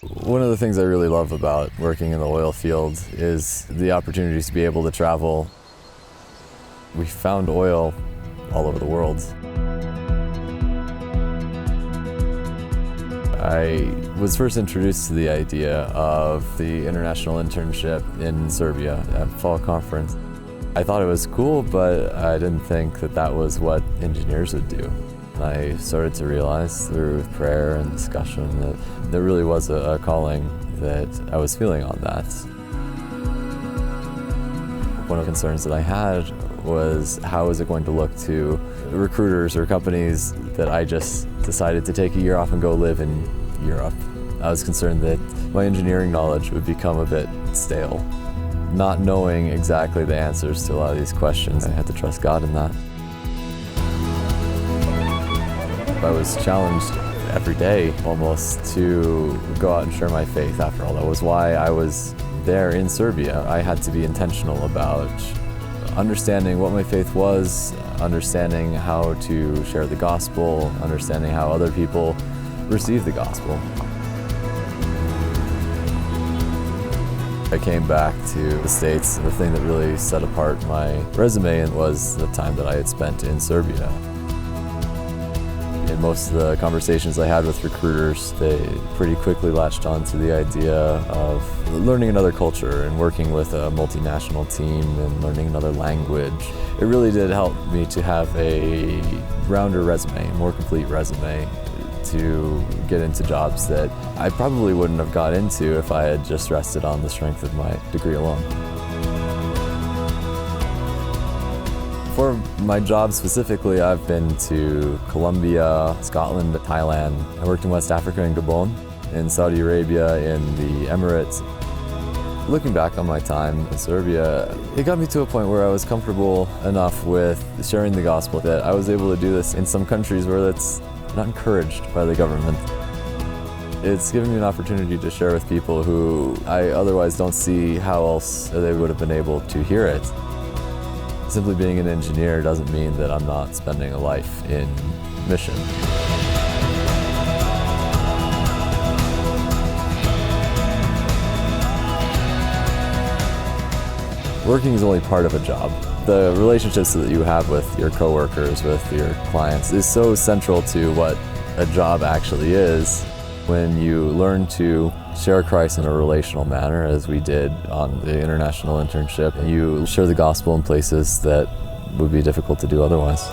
One of the things I really love about working in the oil field is the opportunities to be able to travel. We found oil all over the world. I was first introduced to the idea of the international internship in Serbia at Fall Conference. I thought it was cool, but I didn't think that that was what engineers would do. I started to realize through prayer and discussion that there really was a calling that I was feeling on that. One of the concerns that I had was how is it going to look to recruiters or companies that I just decided to take a year off and go live in Europe. I was concerned that my engineering knowledge would become a bit stale. Not knowing exactly the answers to a lot of these questions, I had to trust God in that. I was challenged every day almost to go out and share my faith. After all, that was why I was there in Serbia. I had to be intentional about understanding what my faith was, understanding how to share the gospel, understanding how other people receive the gospel. I came back to the States. The thing that really set apart my resume was the time that I had spent in Serbia. In most of the conversations I had with recruiters, they pretty quickly latched on to the idea of learning another culture and working with a multinational team and learning another language. It really did help me to have a rounder resume, a more complete resume, to get into jobs that I probably wouldn't have got into if I had just rested on the strength of my degree alone. For my job specifically, I've been to Colombia, Scotland, Thailand. I worked in West Africa in Gabon, in Saudi Arabia, in the Emirates. Looking back on my time in Serbia, it got me to a point where I was comfortable enough with sharing the gospel that I was able to do this in some countries where that's not encouraged by the government. It's given me an opportunity to share with people who I otherwise don't see how else they would have been able to hear it. Simply being an engineer doesn't mean that I'm not spending a life in mission. Working is only part of a job. The relationships that you have with your coworkers, with your clients, is so central to what a job actually is. When you learn to share Christ in a relational manner, as we did on the international internship, you share the gospel in places that would be difficult to do otherwise.